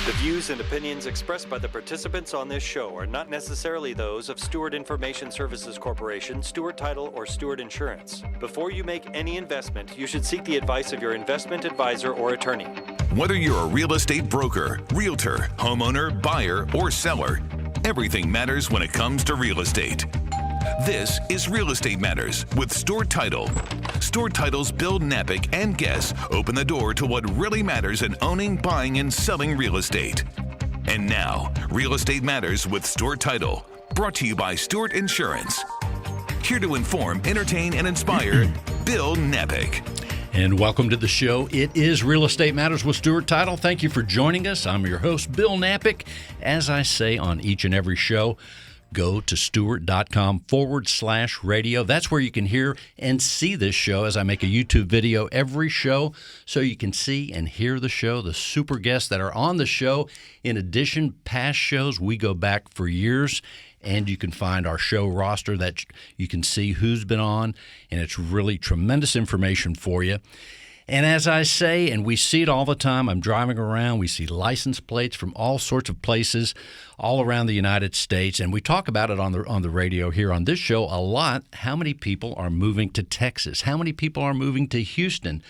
The views and opinions expressed by the participants on this show are not necessarily those of Stewart Information Services Corporation, Stewart Title, or Stewart Insurance. Before you make any investment, you should seek the advice of your investment advisor or attorney. Whether you're a real estate broker, realtor, homeowner, buyer, or seller, everything matters when it comes to real estate. This is Real Estate Matters with Stewart Title. Stewart Title's Bill Napick and guests open the door to what really matters in owning, buying, and selling real estate. And now, Real Estate Matters with Stewart Title, brought to you by Stewart Insurance. Here to inform, entertain, and inspire, Bill Napick. And welcome to the show. It is Real Estate Matters with Stewart Title. Thank you for joining us. I'm your host, Bill Napick. As I say on each and every show, go to stewart.com/radio. That's where you can hear and see this show as I make a YouTube video every show so you can see and hear the show, the super guests that are on the show. In addition, past shows, we go back for years, and you can find our show roster that you can see who's been on, and it's really tremendous information for you. And as I say, and we see it all the time, I'm driving around, we see license plates from all sorts of places all around the United States, and we talk about it on the radio here on this show a lot. How many people are moving to Texas? How many people are moving to Houston?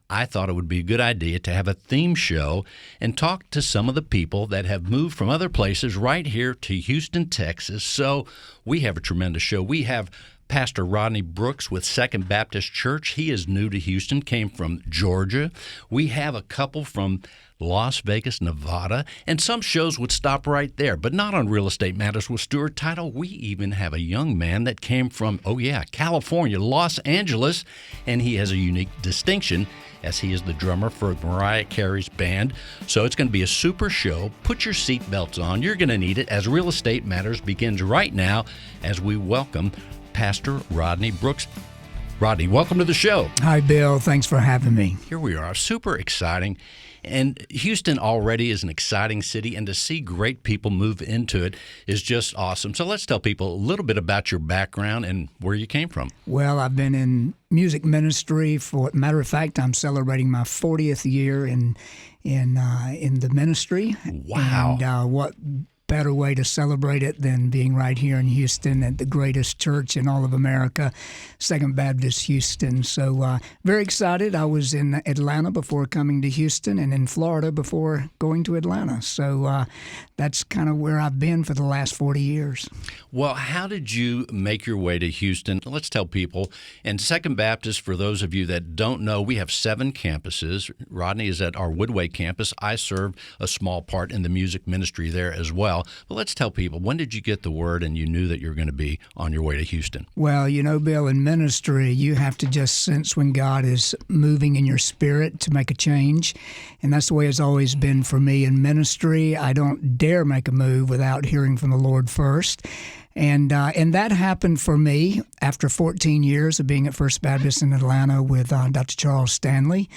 I thought it would be a good idea to have a theme show and talk to some of the people that have moved from other places right here to Houston, Texas. So we have a tremendous show. We have Pastor Rodney Brooks with Second Baptist Church. He is new to Houston, came from Georgia. We have a couple from Las Vegas, Nevada, and some shows would stop right there, but not on Real Estate Matters with Stewart Title. We even have a young man that came from, California, Los Angeles, and he has a unique distinction as he is the drummer for Mariah Carey's band. So it's going to be a super show. Put your seatbelts on. You're going to need it as Real Estate Matters begins right now as we welcome Pastor Rodney Brooks. Rodney, welcome to the show. Hi, Bill. Thanks for having me. Here we are. Super exciting. And Houston already is an exciting city, and to see great people move into it is just awesome. So let's tell people a little bit about your background and where you came from. Well, I've been in music ministry for, matter of fact, I'm celebrating my 40th year in the ministry. Wow. And what better way to celebrate it than being right here in Houston at the greatest church in all of America, Second Baptist Houston. So very excited. I was in Atlanta before coming to Houston and in Florida before going to Atlanta. So that's kind of where I've been for the last 40 years. Well, how did you make your way to Houston? Let's tell people. And Second Baptist, for those of you that don't know, we have 7 campuses. Rodney is at our Woodway campus. I serve a small part in the music ministry there as well. But let's tell people, when did you get the word and you knew that you were going to be on your way to Houston? Well, you know, Bill, in ministry, you have to just sense when God is moving in your spirit to make a change. And that's the way it's always been for me in ministry. I don't dare make a move without hearing from the Lord first. And that happened for me after 14 years of being at First Baptist in Atlanta with Dr. Charles Stanley.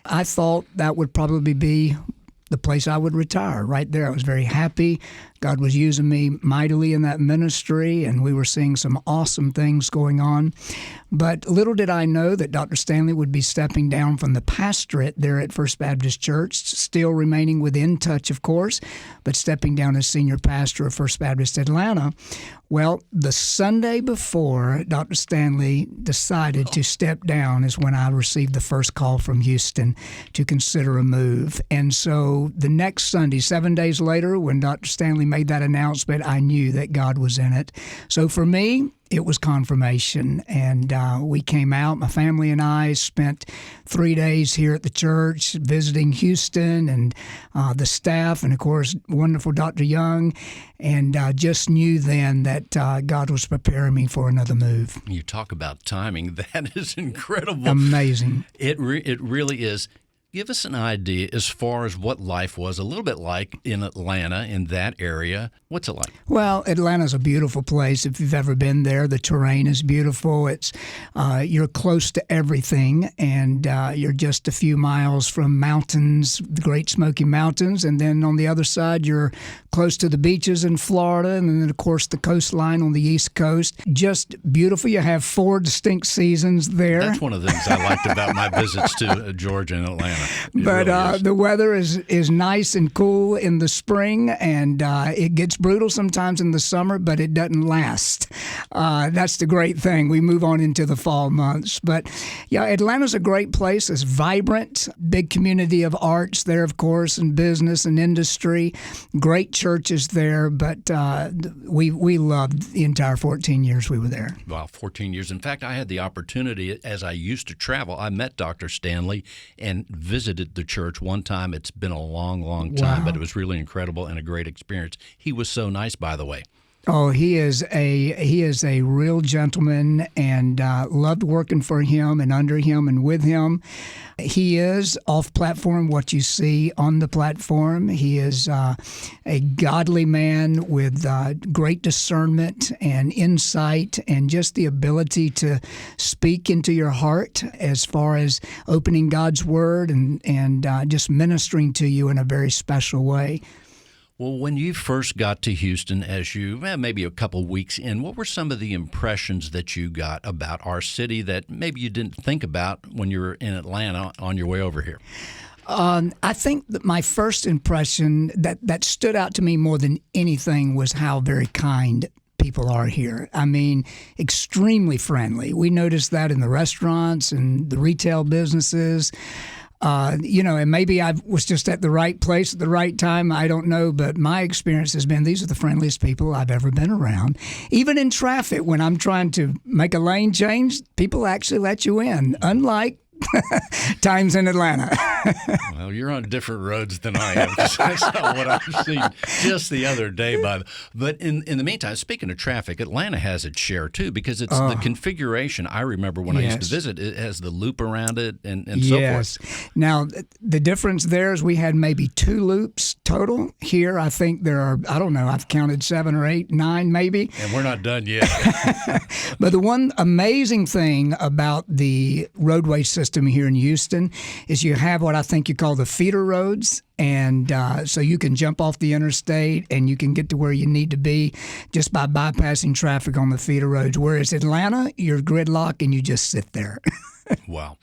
I thought that would probably be the place I would retire right there. I was very happy. God was using me mightily in that ministry, and we were seeing some awesome things going on. But little did I know that Dr. Stanley would be stepping down from the pastorate there at First Baptist Church, still remaining within touch, of course, but stepping down as senior pastor of First Baptist Atlanta. Well, the Sunday before Dr. Stanley decided to step down is when I received the first call from Houston to consider a move. And so the next Sunday, 7 days later, when Dr. Stanley made that announcement, I knew that God was in it. So for me, it was confirmation, and we came out. My family and I spent 3 days here at the church visiting Houston and the staff, and of course, wonderful Dr. Young, and just knew then that God was preparing me for another move. You talk about timing. That is incredible. Amazing. It really is. Give us an idea as far as what life was a little bit like in Atlanta, in that area. What's it like? Well, Atlanta's a beautiful place. If you've ever been there, the terrain is beautiful. It's you're close to everything, and you're just a few miles from mountains, the Great Smoky Mountains, and then on the other side, you're close to the beaches in Florida, and then, of course, the coastline on the East Coast. Just beautiful. You have 4 distinct seasons there. That's one of the things I liked about my visits to Georgia and Atlanta. Atlanta. It But really is. the weather is nice and cool in the spring, and it gets brutal sometimes in the summer, but it doesn't last. That's the great thing. We move on into the fall months. But yeah, Atlanta's a great place. It's vibrant, big community of arts there, of course, and business and industry. Great churches there, but we loved the entire 14 years we were there. Wow, 14 years. In fact, I had the opportunity, as I used to travel, I met Dr. Stanley and visited the church one time. It's been a long, long time, Wow. but it was really incredible and a great experience. He was so nice, by the way. Oh, he is a real gentleman, and loved working for him and under him and with him. He is off platform what you see on the platform. He is a godly man with great discernment and insight, and just the ability to speak into your heart as far as opening God's Word and just ministering to you in a very special way. Well, when you first got to Houston, as maybe a couple weeks in, what were some of the impressions that you got about our city that maybe you didn't think about when you were in Atlanta on your way over here? I think that my first impression that stood out to me more than anything was how very kind people are here. I mean, extremely friendly. We noticed that in the restaurants and the retail businesses. And maybe I was just at the right place at the right time. I don't know, but my experience has been these are the friendliest people I've ever been around. Even in traffic, when I'm trying to make a lane change, people actually let you in, unlike times in Atlanta. Well, you're on different roads than I am. That's not what I've seen just the other day. But in the meantime, speaking of traffic, Atlanta has its share too, because it's the configuration. I remember when I used to visit, it has the loop around it and so forth. Now, the difference there is we had maybe 2 loops total. Here, I think there are, I don't know, I've counted 7 or 8, 9 maybe. And we're not done yet. But the one amazing thing about the roadway system here in Houston is you have what I think you call the feeder roads. And so you can jump off the interstate and you can get to where you need to be just by bypassing traffic on the feeder roads. Whereas Atlanta, you're gridlocked and you just sit there. Wow.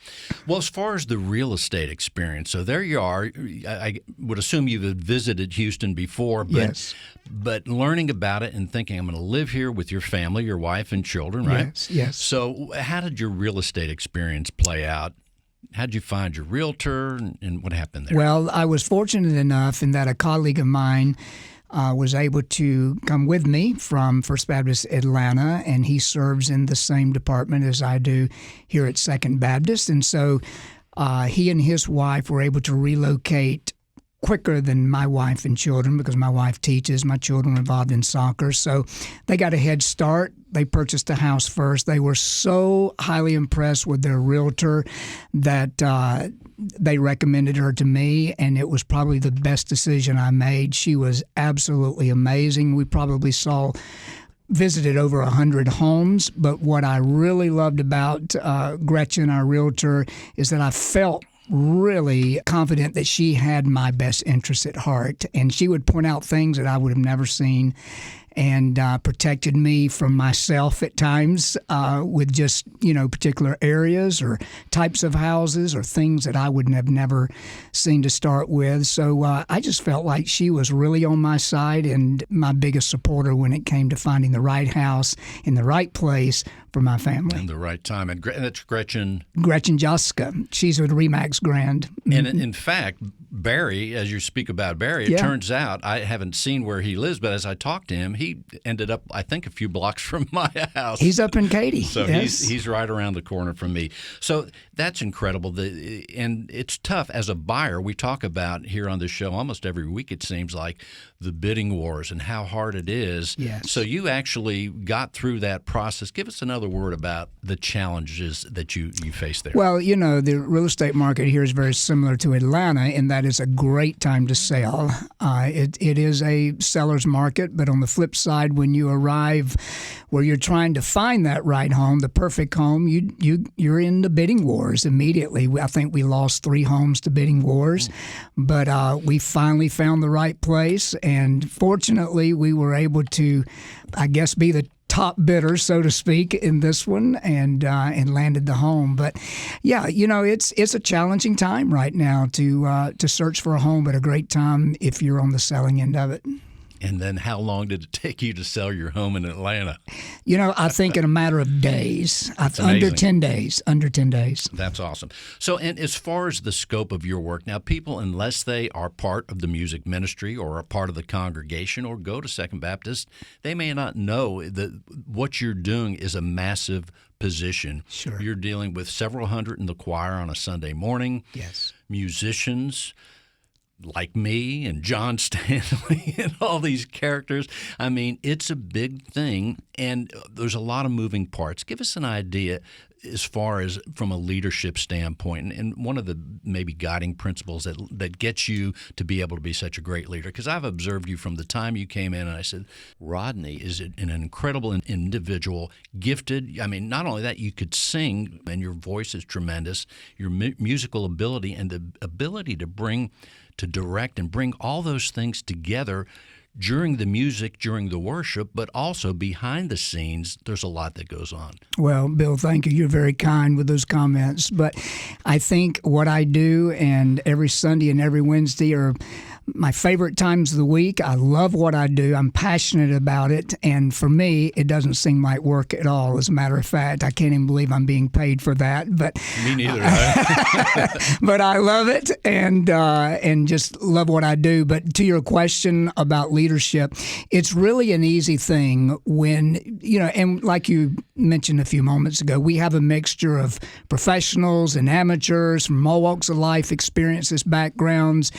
Well, as far as the real estate experience, so there you are. I would assume you've visited Houston before, but, Yes. but learning about it and thinking, I'm going to live here with your family, your wife and children, right? Yes, yes. So how did your real estate experience play out? How did you find your realtor and what happened there? Well, I was fortunate enough in that a colleague of mine was able to come with me from First Baptist Atlanta, and he serves in the same department as I do here at Second Baptist. And so he and his wife were able to relocate quicker than my wife and children because my wife teaches, my children are involved in soccer. So they got a head start. They purchased a house first. They were so highly impressed with their realtor that they recommended her to me, and it was probably the best decision I made. She was absolutely amazing. We probably visited over 100 homes, but what I really loved about Gretchen, our realtor, is that I felt really confident that she had my best interests at heart, and she would point out things that I would have never seen and protected me from myself at times with just, particular areas or types of houses or things that I would have never seen to start with. So I just felt like she was really on my side and my biggest supporter when it came to finding the right house in the right place for my family. And the right time. And that's Gretchen. Gretchen Joska. She's with Remax Grand. And in fact, Barry, as you speak about Barry, it turns out, I haven't seen where he lives, but as I talked to him, he ended up, I think, a few blocks from my house. He's up in Katy. So yes. he's right around the corner from me. So that's incredible. And it's tough. As a buyer, we talk about here on this show almost every week, it seems like, the bidding wars and how hard it is. Yes. So you actually got through that process. Give us another word about the challenges that you face there. Well, the real estate market here is very similar to Atlanta in that it's a great time to sell. It is a seller's market, but on the flip side, when you arrive where you're trying to find that right home, the perfect home, you're in the bidding wars immediately. I think we lost 3 homes to bidding wars, but we finally found the right place, and fortunately, we were able to, I guess, be the top bidder, so to speak, in this one, and landed the home. But yeah, it's a challenging time right now to search for a home, but a great time if you're on the selling end of it. And then how long did it take you to sell your home in Atlanta? I think in a matter of days, under 10 days. That's awesome. So, and as far as the scope of your work, now people, unless they are part of the music ministry or a part of the congregation or go to Second Baptist, they may not know that what you're doing is a massive position. Sure. You're dealing with several hundred in the choir on a Sunday morning. Yes. Musicians like me and John Stanley and all these characters. I mean, it's a big thing, and there's a lot of moving parts. Give us an idea as far as from a leadership standpoint, and one of the maybe guiding principles that gets you to be able to be such a great leader. Because I've observed you from the time you came in, and I said, Rodney is an incredible individual, gifted. I mean, not only that, you could sing, and your voice is tremendous, your musical ability, and the ability to direct and bring all those things together during the music, during the worship, but also behind the scenes. There's a lot that goes on. Well, Bill, thank you. You're very kind with those comments. But I think what I do, and every Sunday and every Wednesday are my favorite times of the week. I love what I do. I'm passionate about it. And for me, it doesn't seem like work at all. As a matter of fact, I can't even believe I'm being paid for that. But me neither. but I love it and just love what I do. But to your question about leadership, it's really an easy thing when, and like you mentioned a few moments ago, we have a mixture of professionals and amateurs from all walks of life, experiences, backgrounds,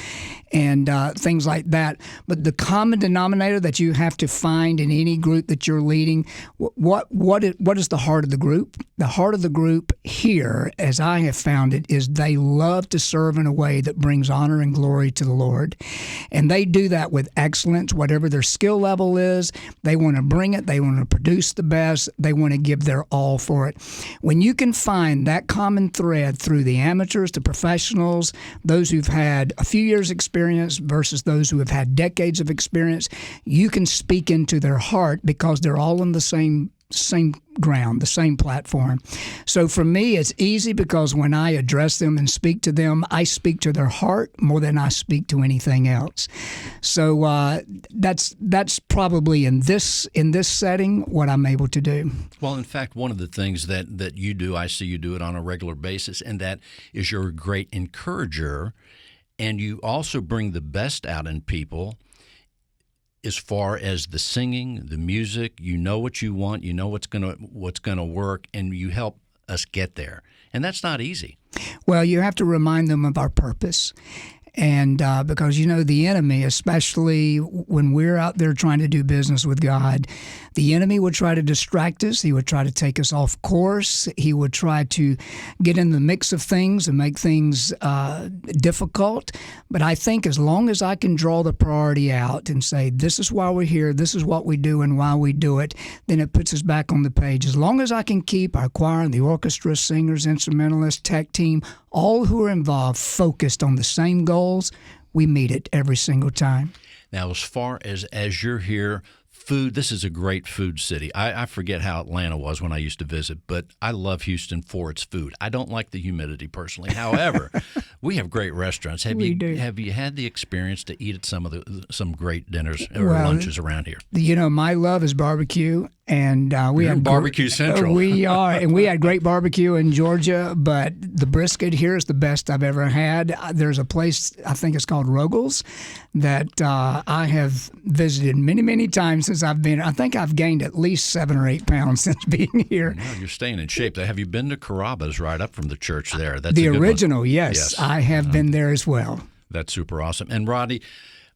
and things like that. But the common denominator that you have to find in any group that you're leading, what is the heart of the group? The heart of the group here, as I have found it, is they love to serve in a way that brings honor and glory to the Lord. And they do that with excellence, whatever their skill level is. They want to bring it. They want to produce the best. They want to give their all for it. When you can find that common thread through the amateurs, the professionals, those who've had a few years experience versus those who have had decades of experience, you can speak into their heart because they're all on the same ground, the same platform. So for me, it's easy because when I address them and speak to them, I speak to their heart more than I speak to anything else. So that's probably in this setting what I'm able to do. Well, in fact, one of the things that you do, I see you do it on a regular basis, and that is you're a great encourager, and you also bring the best out in people. As far as the singing, the music, you know what you want, you know what's gonna work, and you help us get there. And that's not easy. Well, you have to remind them of our purpose. And because, the enemy, especially when we're out there trying to do business with God, the enemy would try to distract us. He would try to take us off course. He would try to get in the mix of things and make things difficult. But I think as long as I can draw the priority out and say, this is why we're here, this is what we do and why we do it, then it puts us back on the page. As long as I can keep our choir and the orchestra, singers, instrumentalists, tech team, all who are involved focused on the same goals, we meet it every single time. Now, as far as you're here, food, this is a great food city. I forget how Atlanta was when I used to visit, but I love Houston for its food. I don't like the humidity personally. However, we have great restaurants. Have you had the experience to eat at some great dinners or lunches around here? My love is barbecue. And we had barbecue central. We are, and we had great barbecue in Georgia. But the brisket here is the best I've ever had. There's a place, I think it's called Rogel's, that I have visited many, many times since I've been. I think I've gained at least 7 or 8 pounds since being here. Now you're staying in shape. Have you been to Carrabba's right up from the church there? That's the original. Yes, I have been there as well. That's super awesome. And Rodney,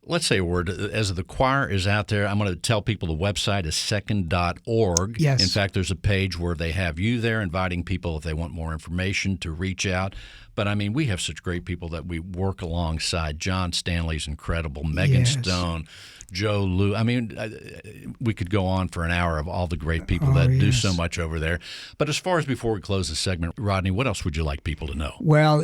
let's say a word. As the choir is out there, I'm going to tell people the website is second.org. Yes. In fact, there's a page where they have you there inviting people if they want more information to reach out. But, I mean, we have such great people that we work alongside. John Stanley's incredible. Megan Stone, Joe Lou. I mean, we could go on for an hour of all the great people that do so much over there. But as far as before we close the segment, Rodney, what else would you like people to know? Well,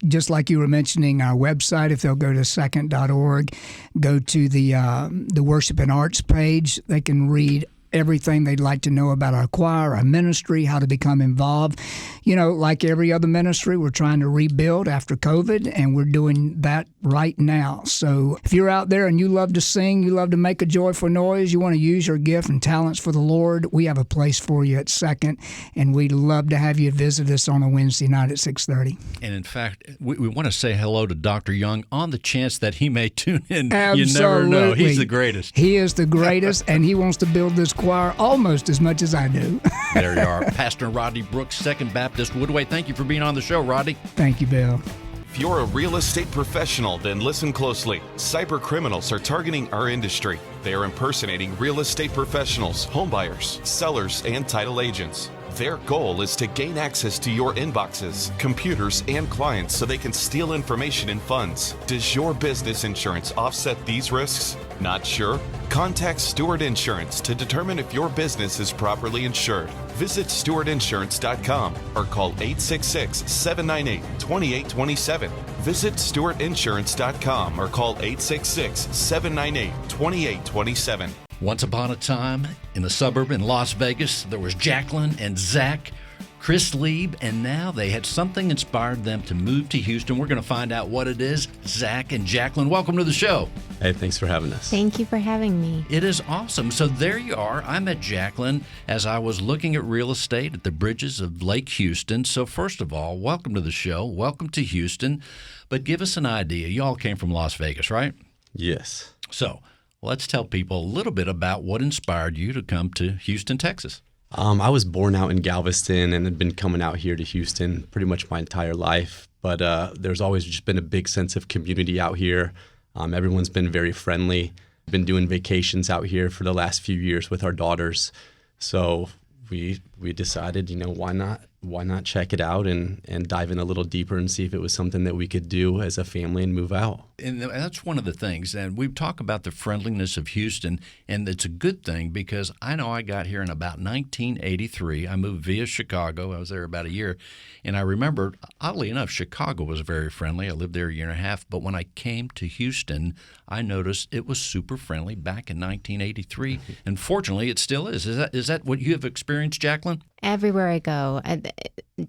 just like you were mentioning, our website, if they'll go to second.org, go to the Worship and Arts page, they can read everything they'd like to know about our choir, our ministry, how to become involved. You know, like every other ministry, we're trying to rebuild after COVID, and we're doing that right now. So if you're out there and you love to sing, you love to make a joyful noise, you want to use your gift and talents for the Lord, we have a place for you at Second, and we'd love to have you visit us on a Wednesday night at 6:30. And in fact, we want to say hello to Dr. Young on the chance that he may tune in. Absolutely. You never know. He's the greatest. He is the greatest, and he wants to build this choir almost as much as I do. There you are. Pastor Rodney Brooks, Second Baptist Woodway. Thank you for being on the show, Rodney. Thank you, Bill. If you're a real estate professional, then listen closely. Cyber criminals are targeting our industry. They are impersonating real estate professionals, homebuyers, sellers, and title agents. Their goal is to gain access to your inboxes, computers, and clients so they can steal information and funds. Does your business insurance offset these risks? Not sure? Contact Stewart Insurance to determine if your business is properly insured. Visit stewartinsurance.com or call 866-798-2827. Visit stewartinsurance.com or call 866-798-2827. Once upon a time, in a suburb in Las Vegas, there was Jacqueline and Zach, Chris Lieb, and now they had something inspired them to move to Houston. We're going to find out what it is. Zach and Jacqueline, welcome to the show. Hey, thanks for having us. Thank you for having me. It is awesome. So there you are. I met Jacqueline as I was looking at real estate at the bridges of Lake Houston. So first of all, welcome to the show. Welcome to Houston. But give us an idea. You all came from Las Vegas, right? Yes. So let's tell people a little bit about what inspired you to come to Houston, Texas. I was born out in Galveston and had been coming out here to Houston pretty much my entire life. But there's always just been a big sense of community out here. Everyone's been very friendly. Been doing vacations out here for the last few years with our daughters. So we decided, why not check it out and dive in a little deeper and see if it was something that we could do as a family and move out. And that's one of the things. And we talk about the friendliness of Houston, and it's a good thing because I know I got here in about 1983. I moved via Chicago. I was there about a year. And I remember, oddly enough, Chicago was very friendly. I lived there a year and a half. But when I came to Houston, I noticed it was super friendly back in 1983. And fortunately, it still is. Is that what you have experienced, Jacqueline? Everywhere I go,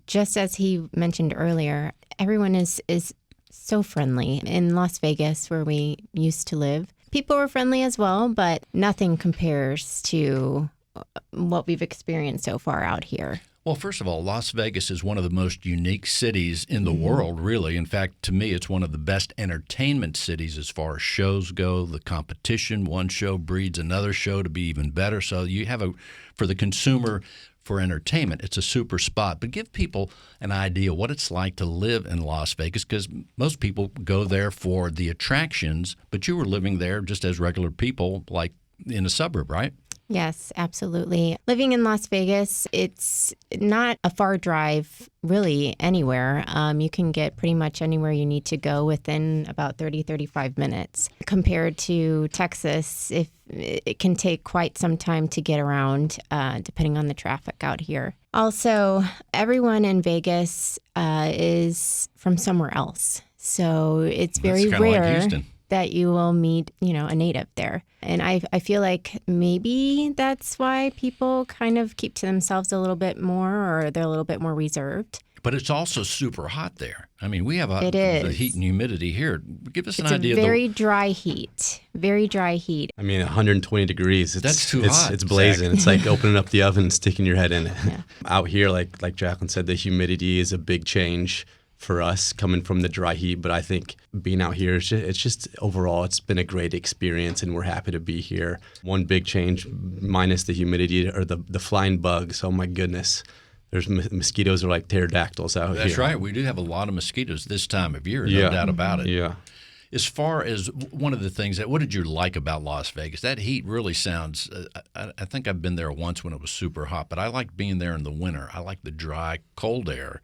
just as he mentioned earlier, everyone is so friendly. In Las Vegas, where we used to live, people were friendly as well, but nothing compares to what we've experienced so far out here. Well, first of all, Las Vegas is one of the most unique cities in the world, really. In fact, to me, it's one of the best entertainment cities as far as shows go. The competition, one show breeds another show to be even better. So you have for the consumer, for entertainment, it's a super spot. But give people an idea what it's like to live in Las Vegas, because most people go there for the attractions, but you were living there just as regular people, like in a suburb, right? Yes, absolutely. Living in Las Vegas, it's not a far drive really anywhere. You can get pretty much anywhere you need to go within about 30, 35 minutes. Compared to Texas, it can take quite some time to get around, depending on the traffic out here. Also, everyone in Vegas is from somewhere else. So it's very rare that you will meet, a native there. And I feel like maybe that's why people kind of keep to themselves a little bit more, or they're a little bit more reserved. But it's also super hot there. I mean, we have the heat and humidity here. Give us an idea. It's a very dry heat. Very dry heat. I mean, 120 degrees. That's too hot. It's blazing. It's like opening up the oven and sticking your head in it. Yeah. Out here, like Jacqueline said, the humidity is a big change for us coming from the dry heat. But I think being out here, it's just overall, it's been a great experience, and we're happy to be here. One big change, minus the humidity or the flying bugs. Oh my goodness. There's mosquitoes are like pterodactyls out here. That's right. We do have a lot of mosquitoes this time of year, no doubt about it. Yeah. As far as one of the things what did you like about Las Vegas? That heat really sounds, I think I've been there once when it was super hot, but I like being there in the winter. I like the dry, cold air.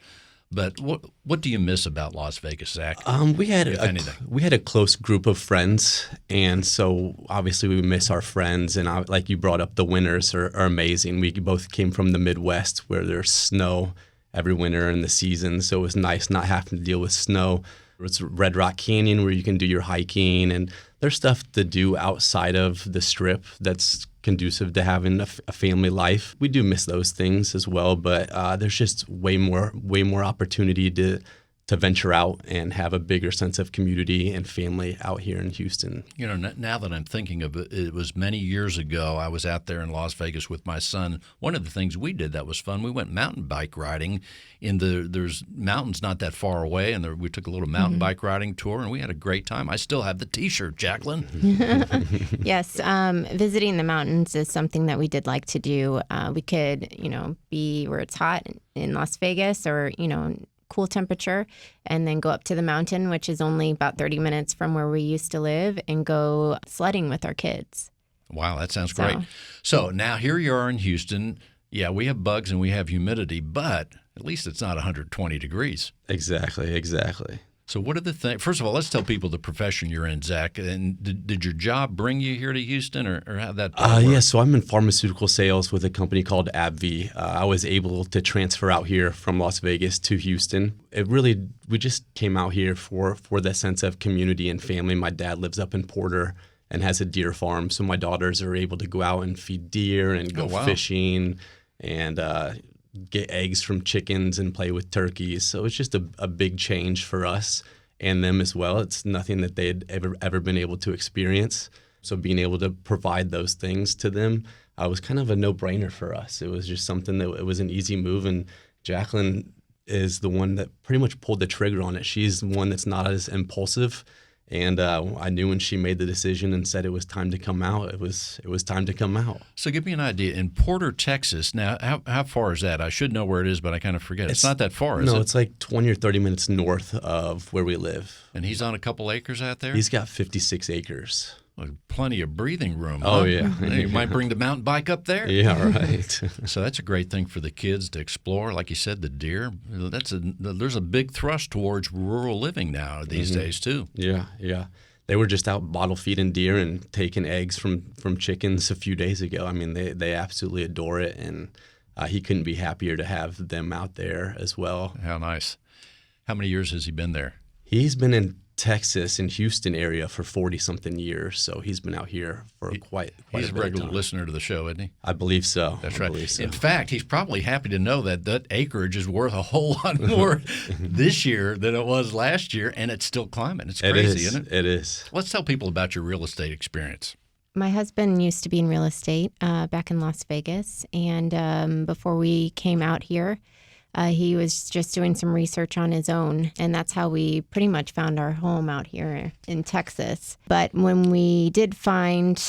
But what do you miss about Las Vegas, Zach? We had a close group of friends, and so obviously we miss our friends. And like you brought up, the winters are amazing. We both came from the Midwest, where there's snow every winter in the season, so it was nice not having to deal with snow. It's Red Rock Canyon where you can do your hiking, and there's stuff to do outside of the Strip that's conducive to having a family life. We do miss those things as well, but there's just way more opportunity to venture out and have a bigger sense of community and family out here in Houston. You know, now that I'm thinking of it, it was many years ago. I was out there in Las Vegas with my son. One of the things we did that was fun, we went mountain bike riding there's mountains not that far away, and we took a little mountain bike riding tour, and we had a great time. I still have the T-shirt, Jacqueline. Yes, visiting the mountains is something that we did like to do. We could, be where it's hot in Las Vegas, or, cool temperature, and then go up to the mountain, which is only about 30 minutes from where we used to live, and go sledding with our kids. Wow, that sounds great. So now here you are in Houston. Yeah, we have bugs and we have humidity, but at least it's not 120 degrees. Exactly. So what are the things? First of all, let's tell people the profession you're in, Zach. And did your job bring you here to Houston, or how that work? Yeah, so I'm in pharmaceutical sales with a company called AbbVie. I was able to transfer out here from Las Vegas to Houston. We just came out here for that sense of community and family. My dad lives up in Porter and has a deer farm, so my daughters are able to go out and feed deer and go fishing and get eggs from chickens and play with turkeys. So it's just a big change for us and them as well. It's nothing that they'd ever been able to experience. So being able to provide those things to them was kind of a no-brainer for us. It was just something that it was an easy move, and Jacqueline is the one that pretty much pulled the trigger on it. She's the one that's not as impulsive. And I knew when she made the decision and said it was time to come out, it was time to come out. So give me an idea. In Porter, Texas, now how far is that? I should know where it is, but I kind of forget. It's not that far, is it? No, it's like 20 or 30 minutes north of where we live. And he's on a couple acres out there? He's got 56 acres. Well, plenty of breathing room. Oh, huh? yeah. You might bring the mountain bike up there. Yeah, right. So that's a great thing for the kids to explore. Like you said, the deer. There's a big thrust towards rural living now these days, too. Yeah. They were just out bottle feeding deer and taking eggs from chickens a few days ago. I mean, they absolutely adore it, and he couldn't be happier to have them out there as well. How nice. How many years has he been there? He's been in Texas and Houston area for 40-something years, so he's been out here for quite He's a a bit regular of time. listener to the show, isn't he? I believe so. That's I right. believe so. In fact, he's probably happy to know that acreage is worth a whole lot more this year than it was last year, and it's still climbing. It's crazy, isn't it? It is. Let's tell people about your real estate experience. My husband used to be in real estate back in Las Vegas, and before we came out here, he was just doing some research on his own, and that's how we pretty much found our home out here in Texas. But when we did find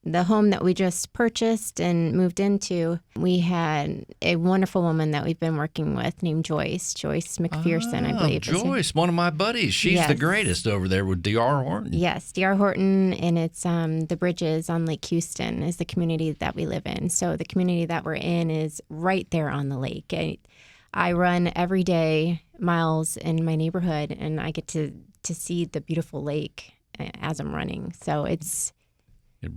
the home that we just purchased and moved into, we had a wonderful woman that we've been working with named Joyce McPherson, I believe. Joyce, one of my buddies. She's the greatest over there with D.R. Horton. Yes, D.R. Horton, and it's the Bridges on Lake Houston is the community that we live in. So the community that we're in is right there on the lake. I run every day miles in my neighborhood, and I get to see the beautiful lake as I'm running. So It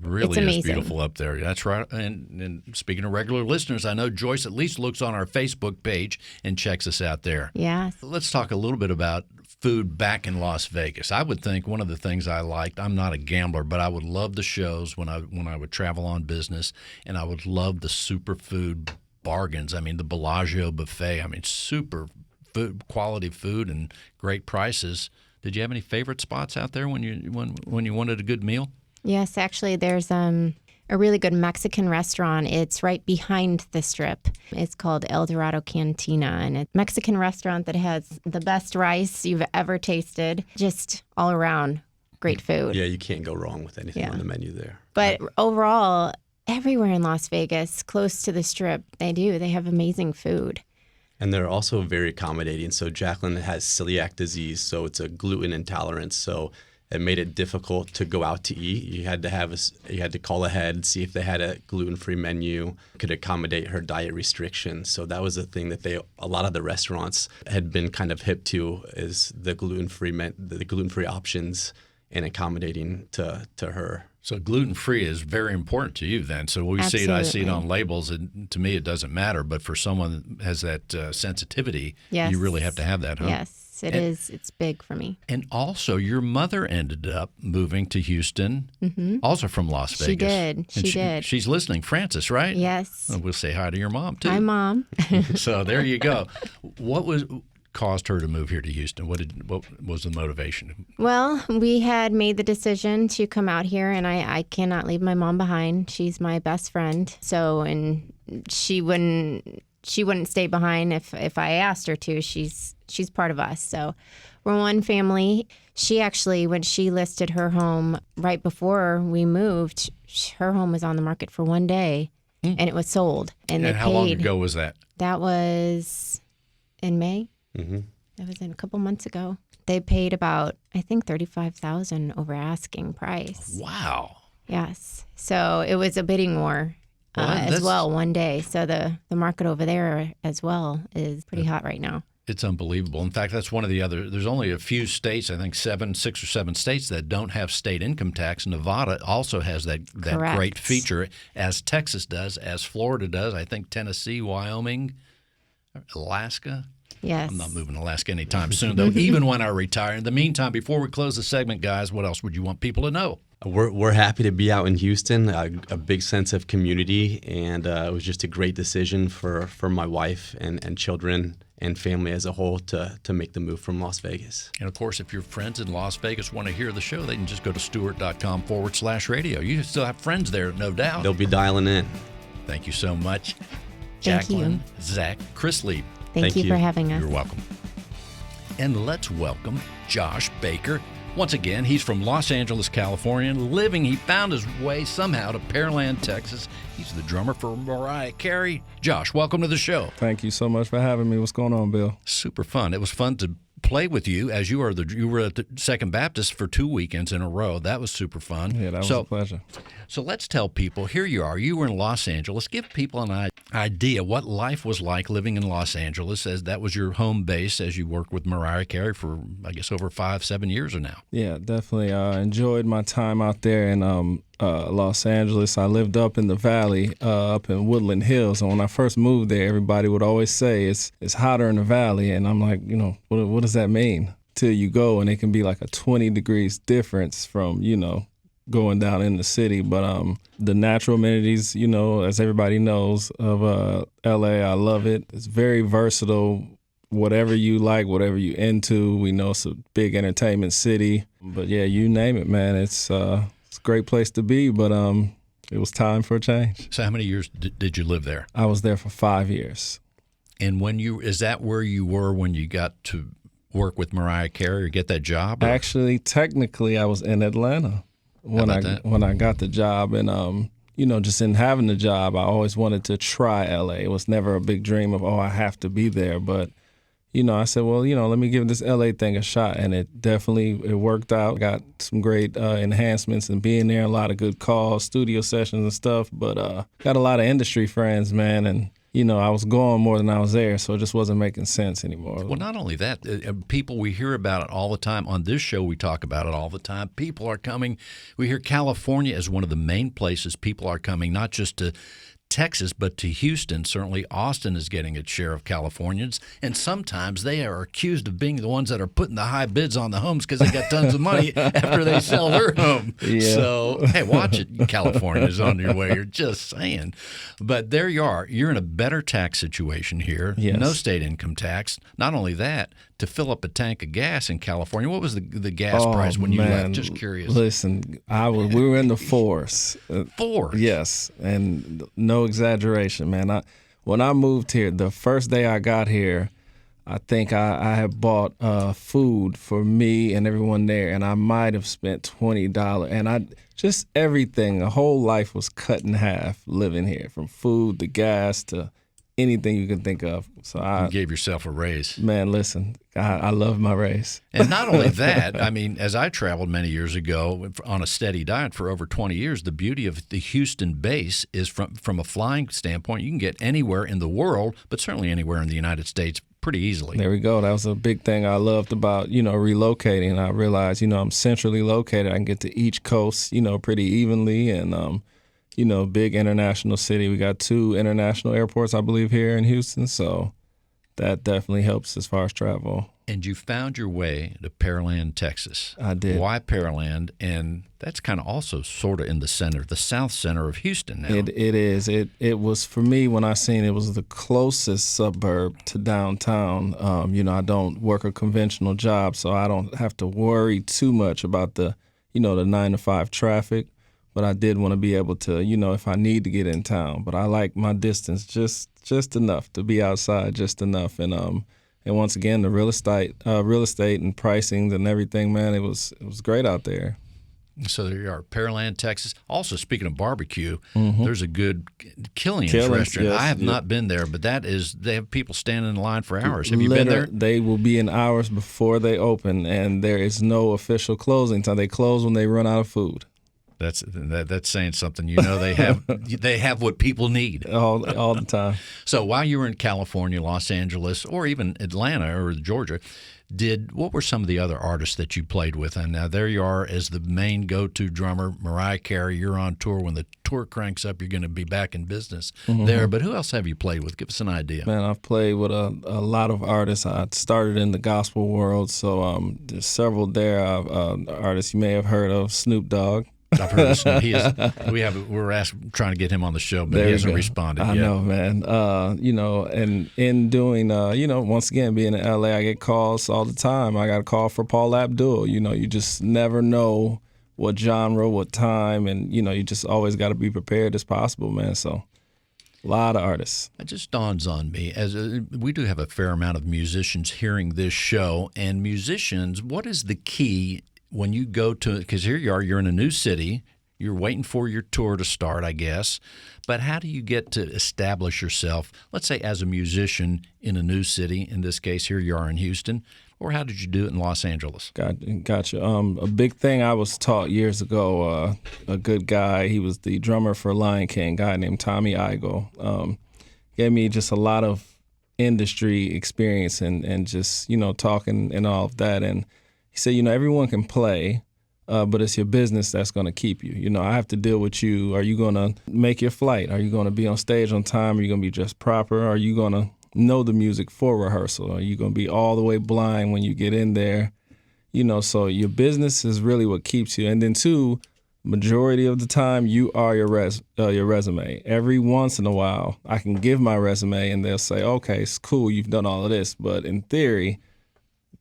really is beautiful up there. That's right. And speaking of regular listeners, I know Joyce at least looks on our Facebook page and checks us out there. Yeah. Let's talk a little bit about food back in Las Vegas. I would think one of the things I liked, I'm not a gambler, but I would love the shows when I would travel on business, and I would love the superfood bargains. I mean, the Bellagio buffet. I mean, super food, quality food and great prices. Did you have any favorite spots out there when you wanted a good meal? Yes, actually, there's a really good Mexican restaurant. It's right behind the Strip. It's called El Dorado Cantina, and it's a Mexican restaurant that has the best rice you've ever tasted. Just all around great food. Yeah, you can't go wrong with anything on the menu there. But overall, everywhere in Las Vegas, close to the Strip, they have amazing food. And they're also very accommodating. So Jacqueline has celiac disease, so it's a gluten intolerance. So it made it difficult to go out to eat. You had to call ahead, see if they had a gluten-free menu, could accommodate her diet restrictions. So that was the thing that a lot of the restaurants had been kind of hip to, is the gluten-free options and accommodating to her. So gluten-free is very important to you then. So I see it on labels, and to me it doesn't matter. But for someone that has that sensitivity, you really have to have that, huh? Yes. Yes, it is. It's big for me. And also, your mother ended up moving to Houston, also from Las Vegas. She did. And She did. She's listening, Frances, right? Yes. And we'll say hi to your mom, too. Hi, Mom. So there you go. What caused her to move here to Houston? What was the motivation? Well, we had made the decision to come out here, and I cannot leave my mom behind. She's my best friend. So, and she wouldn't stay behind if I asked her to. She's part of us. So we're one family. She actually, when she listed her home right before we moved, her home was on the market for one day, and it was sold. And they how long ago was that? That was in May. Mm-hmm. That was in a couple months ago. They paid about, I think, $35,000 over asking price. Wow. Yes. So it was a bidding war as well one day. So the market over there as well is pretty hot right now. It's unbelievable. In fact, that's one of the other. There's only a few states, I think 6 or 7 states that don't have state income tax. Nevada also has that great feature, as Texas does, as Florida does. I think Tennessee, Wyoming, Alaska. Yes. I'm not moving to Alaska anytime soon, though, even when I retire. In the meantime, before we close the segment, guys, what else would you want people to know? We're happy to be out in Houston, a big sense of community, and it was just a great decision for my wife and children and family as a whole to make the move from Las Vegas. And, of course, if your friends in Las Vegas want to hear the show, they can just go to stewart.com/radio. You still have friends there, no doubt. They'll be dialing in. Thank you so much, Thank Jacqueline, you. Zach, Chris Lee. Thank you for having us. You're welcome. And let's welcome Josh Baker. Once again, he's from Los Angeles, California. He found his way somehow to Pearland, Texas. He's the drummer for Mariah Carey. Josh, welcome to the show. Thank you so much for having me. What's going on, Bill? Super fun. It was fun to play with you as you were at the Second Baptist for 2 weekends in a row. That was super fun. Yeah, that was a pleasure. So let's tell people, here you are. You were in Los Angeles. Give people an idea what life was like living in Los Angeles, as that was your home base as you worked with Mariah Carey for, I guess, over 5-7 years or now. Yeah, definitely. Enjoyed my time out there in Los Angeles. I lived up in the valley, up in Woodland Hills. And when I first moved there, everybody would always say it's hotter in the valley. And I'm like, what does that mean? Till you go, and it can be like a 20 degrees difference from, going down in the city. But the natural amenities, as everybody knows of LA, I love it. It's very versatile. Whatever you like, whatever you into. We know it's a big entertainment city. But yeah, you name it, man. It's a great place to be, but it was time for a change. So how many years did you live there? I was there for 5 years. And is that where you were when you got to work with Mariah Carey or get that job? Or? Actually, technically, I was in Atlanta when I got the job, and just in having the job, I always wanted to try LA. It was never a big dream of I have to be there, but I said, well, let me give this LA thing a shot, and it worked out. Got some great enhancements and being there, a lot of good calls, studio sessions and stuff, but got a lot of industry friends, man, and I was gone more than I was there, so it just wasn't making sense anymore. Well, not only that, people, we hear about it all the time. On this show, we talk about it all the time. People are coming. We hear California is one of the main places people are coming, not just to Texas, but to Houston. Certainly Austin is getting its share of Californians, and sometimes they are accused of being the ones that are putting the high bids on the homes because they got tons of money after they sell their home. Yeah. So, hey, watch it. California's on your way. You're just saying. But there you are. You're in a better tax situation here. Yes. No state income tax. Not only that, to fill up a tank of gas in California, what was the gas price when you left? Just curious. Listen, we were in the fours. Fours? Yes, and no exaggeration, man. When I moved here, the first day I got here, I think I had bought food for me and everyone there, and I might have spent $20. And just everything, the whole life was cut in half living here, from food to gas to anything you can think of. So you gave yourself a raise. Man, listen, I love my raise. And not only that, I mean, as I traveled many years ago on a steady diet for over 20 years, the beauty of the Houston base is from a flying standpoint, you can get anywhere in the world, but certainly anywhere in the United States pretty easily. There we go. That was a big thing I loved about, relocating. I realized, I'm centrally located. I can get to each coast, pretty evenly, and big international city. We got 2 international airports, I believe, here in Houston. So that definitely helps as far as travel. And you found your way to Pearland, Texas. I did. Why Pearland? And that's kind of also sort of in the center, the south center of Houston now. It is. It was, for me, when I seen it was the closest suburb to downtown. I don't work a conventional job, so I don't have to worry too much about the 9 to 5 traffic. But I did want to be able to, if I need to get in town. But I like my distance just enough to be outside, just enough. And once again, the real estate and pricings and everything, man, it was great out there. So there you are, Pearland, Texas. Also, speaking of barbecue, there's a good Killian's restaurant. Yes, I have not been there, but they have people standing in line for hours. Have you been there? They will be in hours before they open, and there is no official closing time. They close when they run out of food. That's saying something. They have what people need all the time. So while you were in California, Los Angeles, or even Atlanta or Georgia, what were some of the other artists that you played with? And now there you are as the main go-to drummer, Mariah Carey. You're on tour. When the tour cranks up, you're going to be back in business there. But who else have you played with? Give us an idea. Man, I've played with a lot of artists. I started in the gospel world, so there's several there. Artists you may have heard of, Snoop Dogg. I've heard of Snoop. We're trying to get him on the show, but he hasn't responded yet. I know, man. And in doing, once again, being in LA, I get calls all the time. I got a call for Paul Abdul. You just never know what genre, what time, and, you just always got to be prepared as possible, man. So a lot of artists. It just dawns on me, we do have a fair amount of musicians hearing this show, and musicians, what is the key when you go to, because here you are, you're in a new city, you're waiting for your tour to start, I guess, but how do you get to establish yourself, let's say as a musician in a new city, in this case here you are in Houston, or how did you do it in Los Angeles? Gotcha. A big thing I was taught years ago, a good guy, he was the drummer for Lion King, a guy named Tommy Igoe, gave me just a lot of industry experience and just, talking and all of that, and he said, everyone can play, but it's your business that's going to keep you. I have to deal with you. Are you going to make your flight? Are you going to be on stage on time? Are you going to be dressed proper? Are you going to know the music for rehearsal? Are you going to be all the way blind when you get in there? So your business is really what keeps you. And then two, majority of the time, you are your resume. Every once in a while, I can give my resume and they'll say, okay, it's cool, you've done all of this. But in theory,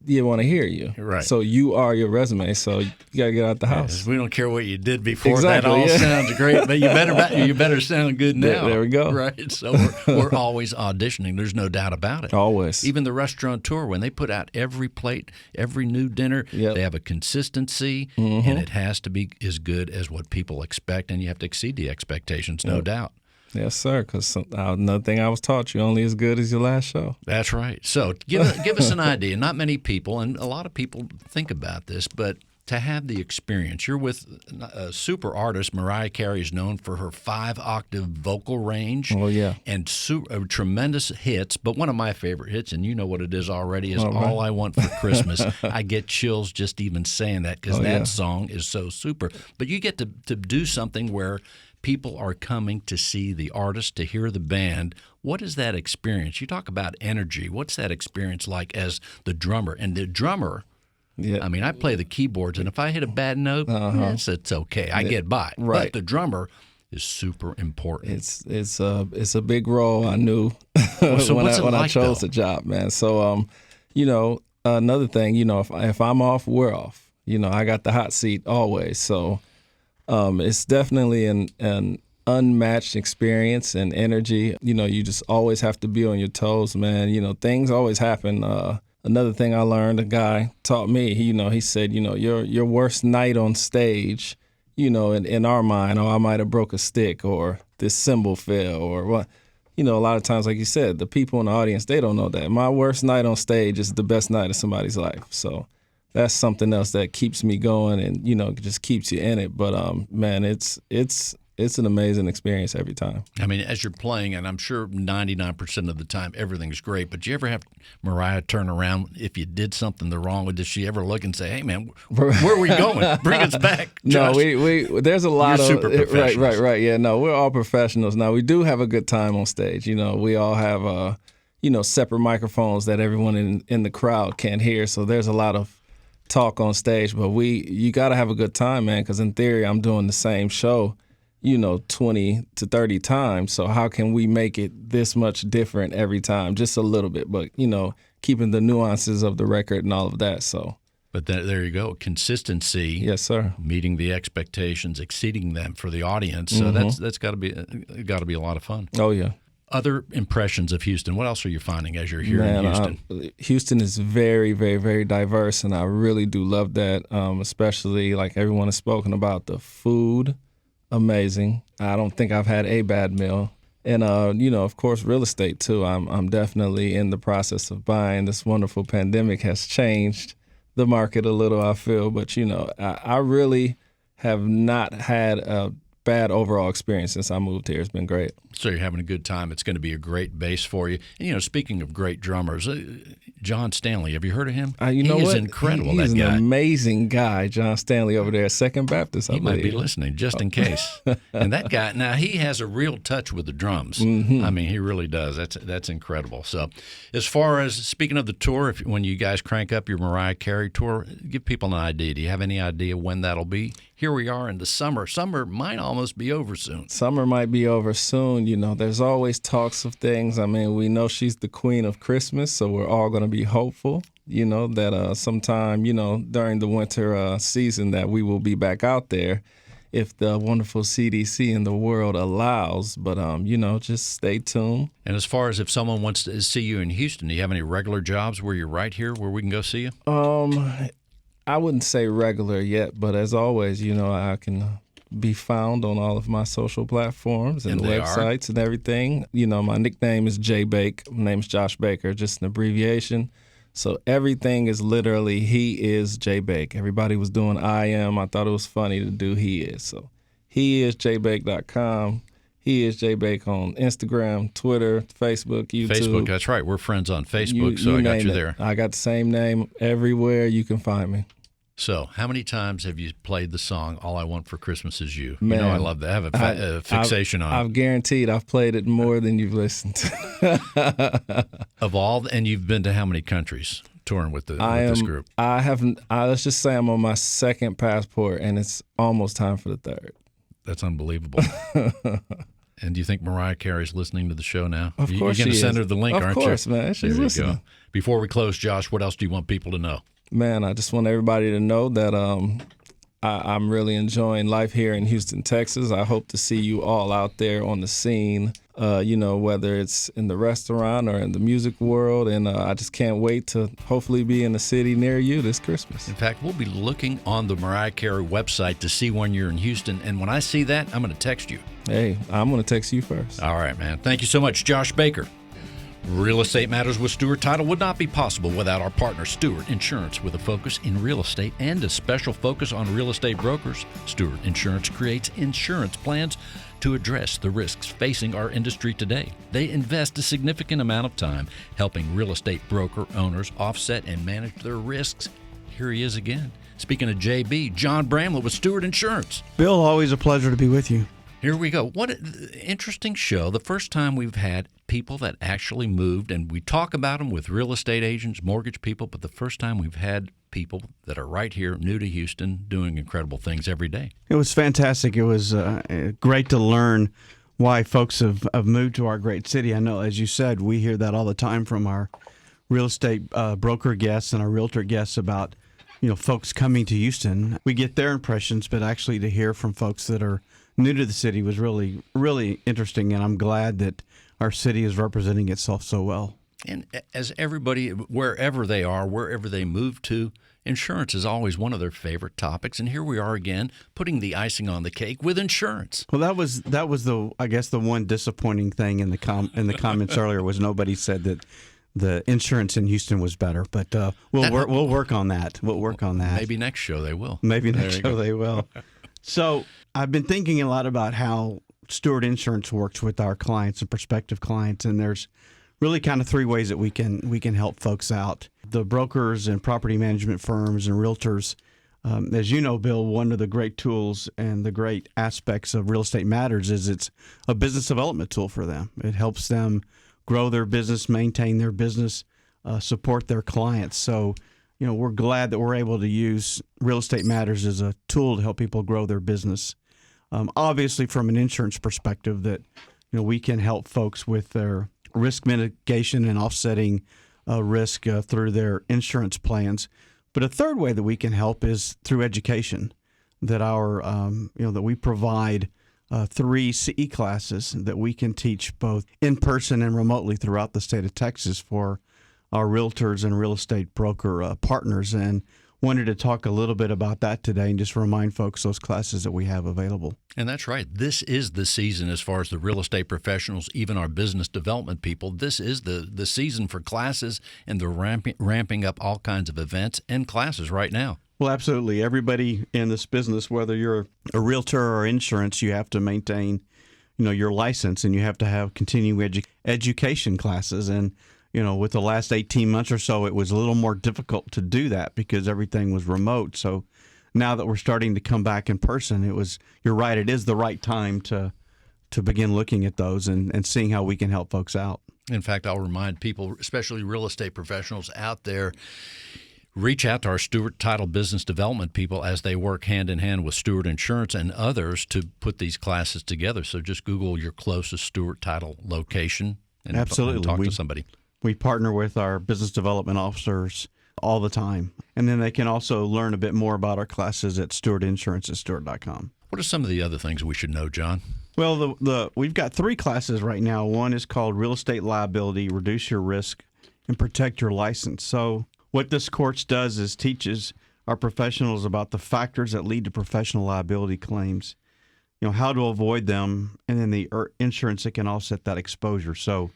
you want to hear you. Right. So you are your resume, so you got to get out the house. Yes, we don't care what you did before. Exactly, that all sounds great, but you better sound good now. There we go. Right. So we're always auditioning. There's no doubt about it. Always. Even the restaurateur, when they put out every plate, every new dinner, they have a consistency, and it has to be as good as what people expect, and you have to exceed the expectations, no doubt. Yes, sir, because another thing I was taught, you're only as good as your last show. That's right. So give us an idea. Not many people, and a lot of people think about this, but to have the experience. You're with a super artist. Mariah Carey is known for her 5-octave vocal range. Oh, yeah. And tremendous hits. But one of my favorite hits, and you know what it is already, is All I Want for Christmas. I get chills just even saying that because that song is so super. But you get to do something where people are coming to see the artist, to hear the band. What is that experience? You talk about energy. What's that experience like as the drummer? And the drummer, I mean, I play the keyboards, and if I hit a bad note, it's okay. I get by. Right. But the drummer is super important. It's a big role. I knew when I chose the job, man. So another thing, if I'm off, we're off. I got the hot seat always. So it's definitely an unmatched experience and energy. You just always have to be on your toes, man. Things always happen. Another thing I learned, a guy taught me, he said, your worst night on stage, in our mind, I might have broke a stick or this cymbal fell or what. A lot of times, like you said, the people in the audience, they don't know that. My worst night on stage is the best night of somebody's life. So that's something else that keeps me going and, just keeps you in it. But, man, it's an amazing experience every time. I mean, as you're playing, and I'm sure 99% of the time everything's great, but do you ever have Mariah turn around if you did something the wrong way? Does she ever look and say, hey, man, where are we going? Bring us back, Josh. No, there's a lot You're super professionals. Right. Yeah, no, we're all professionals. Now, we do have a good time on stage. We all have separate microphones that everyone in the crowd can't hear. So there's a lot of talk on stage, but you got to have a good time, man, because in theory I'm doing the same show 20 to 30 times. So how can we make it this much different every time? Just a little bit, but keeping the nuances of the record and all of that. So But there you go, consistency. Yes, sir. Meeting the expectations, exceeding them for the audience. So that's got to be a lot of fun. Oh yeah. Other impressions of Houston. What else are you finding as you're here in Houston? Houston is very, very, very diverse, and I really do love that. Especially like everyone has spoken about the food, amazing. I don't think I've had a bad meal. And of course, real estate too. I'm definitely in the process of buying. This wonderful pandemic has changed the market a little, I feel, but I really have not had a bad overall experience since I moved here. It's been great. So you're having a good time. It's going to be a great base for you. And speaking of great drummers, John Stanley, have you heard of him? He is incredible. He's that guy. An amazing guy, John Stanley over there at Second Baptist. He might be listening just in case. And that guy, now he has a real touch with the drums. I mean, he really does. That's incredible. So, as far as speaking of the tour, when you guys crank up your Mariah Carey tour, give people an idea. Do you have any idea when that'll be? Here we are in the summer. Summer might almost be over soon. Summer might be over soon. There's always talks of things. I mean, we know she's the queen of Christmas, so we're all going to be hopeful, that sometime, during the winter season that we will be back out there if the wonderful CDC in the world allows. But, just stay tuned. And as far as if someone wants to see you in Houston, do you have any regular jobs where you're right here where we can go see you? I wouldn't say regular yet, but as always, I can be found on all of my social platforms and websites and everything. My nickname is J Bake. My name is Josh Baker, just an abbreviation. So everything is literally he is J Bake. Everybody was doing I am. I thought it was funny to do he is. So he is jbake.com. He is J Bake on Instagram, Twitter, Facebook, YouTube. Facebook, that's right. We're friends on Facebook, so I got you there. I got the same name everywhere you can find me. So, how many times have you played the song "All I Want for Christmas Is You"? Man, I love that. I have a fixation on it. I've guaranteed I've played it more than you've listened to. Of all, and you've been to how many countries touring with this group? I haven't. Let's just say I'm on my second passport, and it's almost time for the third. That's unbelievable. And do you think Mariah Carey's listening to the show now? Of course, you're going to send her the link, aren't you? Of course, man. She's listening. Go. Before we close, Josh, what else do you want people to know? Man, I just want everybody to know that I'm really enjoying life here in Houston, Texas. I hope to see you all out there on the scene, whether it's in the restaurant or in the music world. And I just can't wait to hopefully be in a city near you this Christmas. In fact, we'll be looking on the Mariah Carey website to see when you're in Houston. And when I see that, I'm going to text you. Hey, I'm going to text you first. All right, man. Thank you so much, Josh Baker. Real Estate Matters with Stewart Title would not be possible without our partner, Stewart Insurance, with a focus in real estate and a special focus on real estate brokers. Stewart Insurance creates insurance plans to address the risks facing our industry today. They invest a significant amount of time helping real estate broker owners offset and manage their risks. Here he is again. Speaking of JB, John Bramlett with Stewart Insurance. Bill, always a pleasure to be with you. Here we go. What an interesting show. The first time we've had people that actually moved, and we talk about them with real estate agents, mortgage people, but the first time we've had people that are right here, new to Houston, doing incredible things every day. It was fantastic. It was great to learn why folks have moved to our great city. I know, as you said, we hear that all the time from our real estate broker guests and our realtor guests about, folks coming to Houston. We get their impressions, but actually to hear from folks that are new to the city was really, really interesting, and I'm glad that our city is representing itself so well. And as everybody, wherever they are, wherever they move to, insurance is always one of their favorite topics. And here we are again, putting the icing on the cake with insurance. Well, that was the one disappointing thing in the comments earlier was nobody said that the insurance in Houston was better. But we'll work on that. We'll work on that. Maybe next show they will. Maybe next show they will. So I've been thinking a lot about how Stewart Insurance works with our clients and prospective clients, and there's really kind of three ways that we can help folks out. The brokers and property management firms and realtors, as you know, Bill, one of the great tools and the great aspects of Real Estate Matters is it's a business development tool for them. It helps them grow their business, maintain their business, support their clients. So, we're glad that we're able to use Real Estate Matters as a tool to help people grow their business. Obviously, from an insurance perspective, that we can help folks with their risk mitigation and offsetting risk through their insurance plans. But a third way that we can help is through education. That that we provide 3 CE classes that we can teach both in person and remotely throughout the state of Texas for our realtors and real estate broker partners. And wanted to talk a little bit about that today and just remind folks those classes that we have available. And that's right. This is the season as far as the real estate professionals, even our business development people. This is the season for classes, and they're ramping up all kinds of events and classes right now. Well, absolutely. Everybody in this business, whether you're a realtor or insurance, you have to maintain, your license, and you have to have continuing education classes. And with the last 18 months or so, it was a little more difficult to do that because everything was remote. So now that we're starting to come back in person, you're right, it is the right time to begin looking at those and seeing how we can help folks out. In fact, I'll remind people, especially real estate professionals out there, reach out to our Stewart Title business development people as they work hand in hand with Stewart Insurance and others to put these classes together. So just Google your closest Stewart Title location and Absolutely. Talk to somebody. We partner with our business development officers all the time. And then they can also learn a bit more about our classes at stewartinsurance@stewart.com. What are some of the other things we should know, John? Well, we've got 3 classes right now. One is called Real Estate Liability, Reduce Your Risk, and Protect Your License. So what this course does is teaches our professionals about the factors that lead to professional liability claims, how to avoid them, and then the insurance that can offset that exposure. So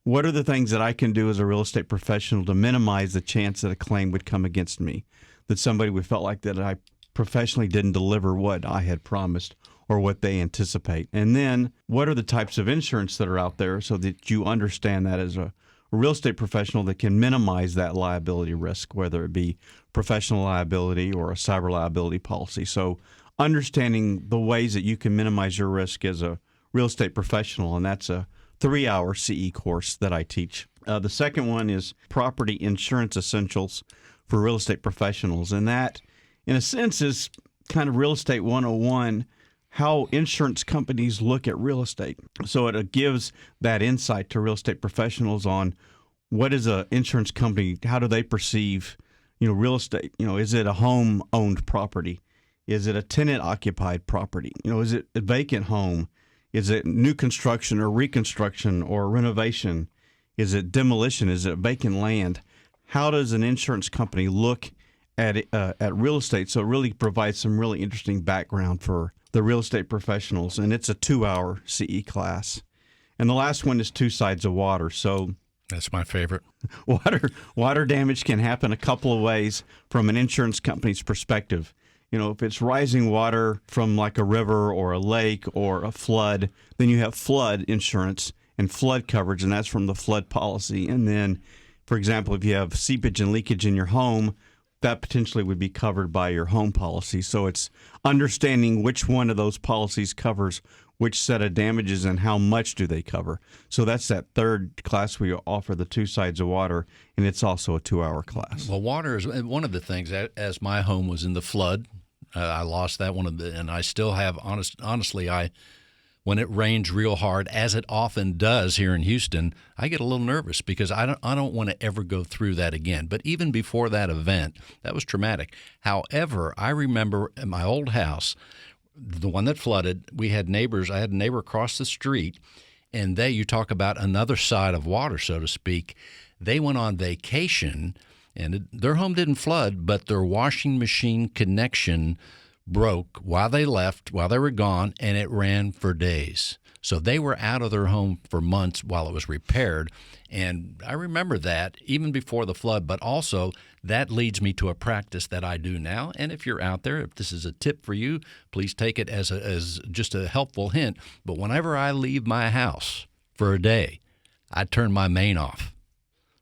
what are the things that I can do as a real estate professional to minimize the chance that a claim would come against me, that somebody would felt like that I professionally didn't deliver what I had promised or what they anticipate? And then what are the types of insurance that are out there so that you understand that as a real estate professional that can minimize that liability risk, whether it be professional liability or a cyber liability policy. So understanding the ways that you can minimize your risk as a real estate professional, and that's a 3-hour CE course that I teach. The second one is Property Insurance Essentials for Real Estate Professionals. And that, in a sense, is kind of Real Estate 101, how insurance companies look at real estate. So it gives that insight to real estate professionals on what is an insurance company, how do they perceive, real estate? Is it a home-owned property? Is it a tenant-occupied property? Is it a vacant home? Is it new construction or reconstruction or renovation? Is it demolition? Is it vacant land? How does an insurance company look at real estate? So it really provides some really interesting background for the real estate professionals, and it's a 2-hour CE class. And the last one is Two Sides of Water. So that's my favorite. Water damage can happen a couple of ways from an insurance company's perspective. If it's rising water from like a river or a lake or a flood, then you have flood insurance and flood coverage, and that's from the flood policy. And then, for example, if you have seepage and leakage in your home, that potentially would be covered by your home policy. So it's understanding which one of those policies covers which set of damages and how much do they cover. So that's that third class we offer, the Two Sides of Water, and it's also a 2-hour class. Well, water is one of the things. As my home was in the flood, I lost that one, and I still have. Honestly, when it rains real hard, as it often does here in Houston, I get a little nervous because I don't want to ever go through that again. But even before that event, that was traumatic. However, I remember at my old house, the one that flooded, we had neighbors. I had a neighbor across the street, and you talk about another side of water, so to speak. They went on vacation, and their home didn't flood, but their washing machine connection broke while they were gone, and it ran for days. So they were out of their home for months while it was repaired. And I remember that even before the flood, but also that leads me to a practice that I do now. And if you're out there, if this is a tip for you, please take it as just a helpful hint. But whenever I leave my house for a day, I turn my main off.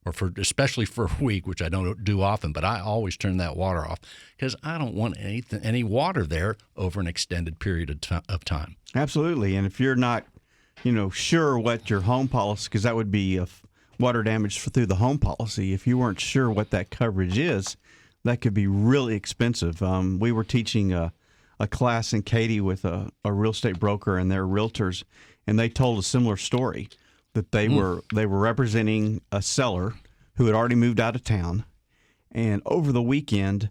Or especially for a week, which I don't do often, but I always turn that water off because I don't want any water there over an extended period of time. Absolutely, and if you're not, sure what your home policy, because that would be water damage through the home policy. If you weren't sure what that coverage is, that could be really expensive. We were teaching a class in Katy with a real estate broker and their realtors, and they told a similar story that they were representing a seller who had already moved out of town, and over the weekend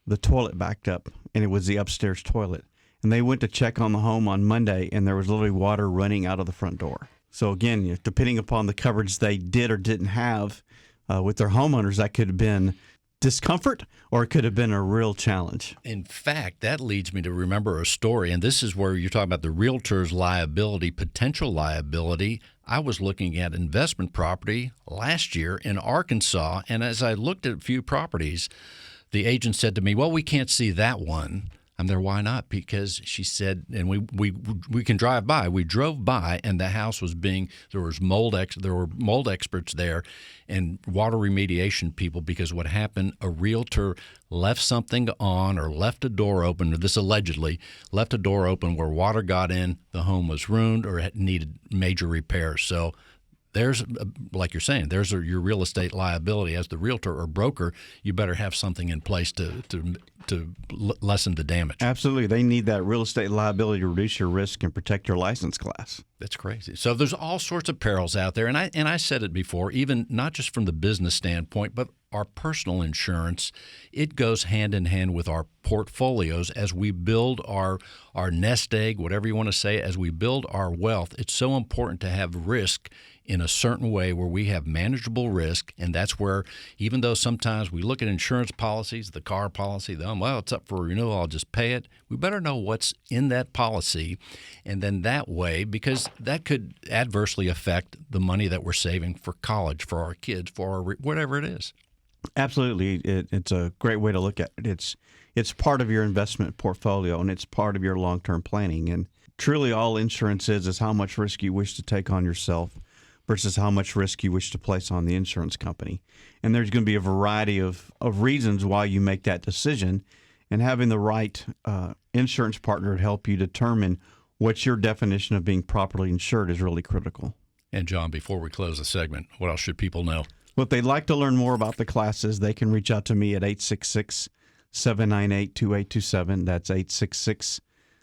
the toilet backed up, and it was the upstairs toilet. And they went to check on the home on Monday, and there was literally water running out of the front door. So again, depending upon the coverage they did or didn't have with their homeowners, that could have been discomfort or it could have been a real challenge. In fact, that leads me to remember a story, and this is where you're talking about the realtor's liability, potential liability. I was looking at investment property last year in Arkansas, and as I looked at a few properties, the agent said to me, well, we can't see that one. I'm there, why not? Because she said, and we can drive by. We drove by, and the house was there were mold experts there and water remediation people, because what happened, a realtor left something on or left a door open, or this allegedly left a door open where water got in, the home was ruined or it needed major repairs. So there's, like you're saying, there's your real estate liability. As the realtor or broker, you better have something in place to lessen the damage. Absolutely. They need that real estate liability to reduce your risk and protect your license class. That's crazy. So there's all sorts of perils out there. And I said it before, even not just from the business standpoint, but our personal insurance, it goes hand in hand with our portfolios as we build our nest egg, whatever you want to say, as we build our wealth. It's so important to have risk in a certain way where we have manageable risk, and that's where, even though sometimes we look at insurance policies, the car policy, well, it's up for renewal, I'll just pay it. We better know what's in that policy, and then that way, because that could adversely affect the money that we're saving for college, for our kids, for our whatever it is. Absolutely. It's a great way to look at it. It's part of your investment portfolio, and it's part of your long-term planning. And truly all insurance is how much risk you wish to take on yourself versus how much risk you wish to place on the insurance company. And there's going to be a variety of reasons why you make that decision, and having the right insurance partner to help you determine what your definition of being properly insured is really critical. And John, before we close the segment, what else should people know? Well, if they'd like to learn more about the classes, they can reach out to me at 866-798-2827. That's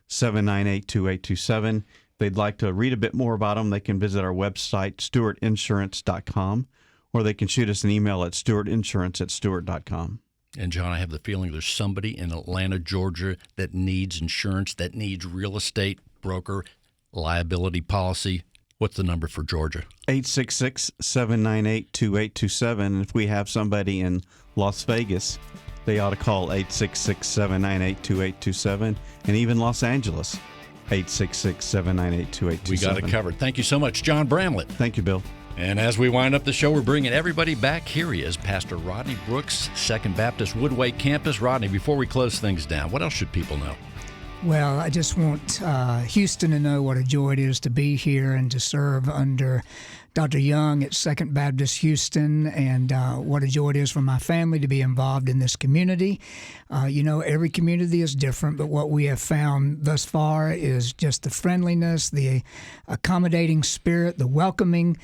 866-798-2827. They'd like to read a bit more about them, they can visit our website, stewartinsurance.com, or they can shoot us an email at stewartinsurance@stewart.com. And John, I have the feeling there's somebody in Atlanta, Georgia that needs insurance, that needs real estate broker liability policy. What's the number for Georgia? 866-798-2827. And if we have somebody in Las Vegas, they ought to call 866-798-2827. And even Los Angeles, 866-798-2827. We got it covered. Thank you so much, John Bramlett. Thank you, Bill. And as we wind up the show, we're bringing everybody back. Here he is, Pastor Rodney Brooks, Second Baptist Woodway Campus. Rodney, before we close things down, what else should people know? Well, I just want Houston to know what a joy it is to be here and to serve under Dr. Young at Second Baptist Houston, and what a joy it is for my family to be involved in this community. Every community is different, but what we have found thus far is just the friendliness, the accommodating spirit, the welcoming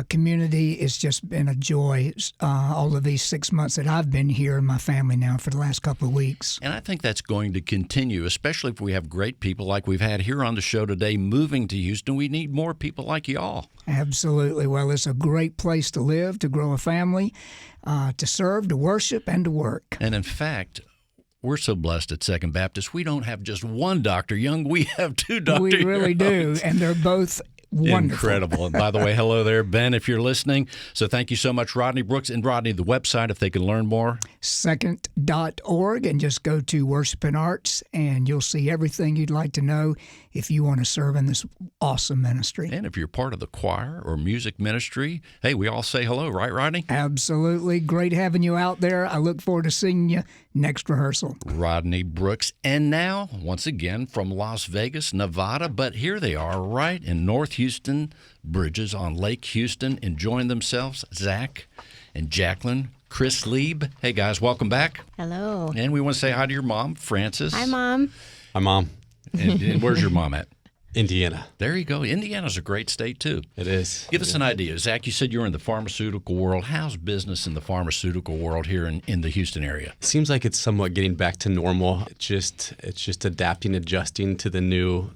community. It's just been a joy all of these 6 months that I've been here, and my family now for the last couple of weeks. And I think that's going to continue, especially if we have great people like we've had here on the show today moving to Houston. We need more people like y'all. Absolutely. Well, it's a great place to live, to grow a family, to serve, to worship, and to work. And in fact, we're so blessed at Second Baptist. We don't have just one Dr. Young. We have two Dr. We really Youngs. do, and they're both wonderful. Incredible. And by the way, hello there, Ben, if you're listening. So thank you so much, Rodney Brooks. And Rodney, the website, if they can learn more. Second.org, and just go to Worship and Arts, and you'll see everything you'd like to know if you want to serve in this awesome ministry. And if you're part of the choir or music ministry, hey, we all say hello, right, Rodney? Absolutely. Great having you out there. I look forward to seeing you next rehearsal. Rodney Brooks. And now, once again, from Las Vegas, Nevada, but here they are right in North Houston, Bridges on Lake Houston, enjoying themselves. Zach and Jacqueline, Chris Lieb. Hey, guys, welcome back. Hello. And we want to say hi to your mom, Frances. Hi, Mom. Hi, Mom. And where's your mom at? Indiana. There you go. Indiana's a great state, too. It is. Give us an idea. Zach, you said you're in the pharmaceutical world. How's business in the pharmaceutical world here in the Houston area? Seems like it's somewhat getting back to normal. It's just adapting, adjusting to the new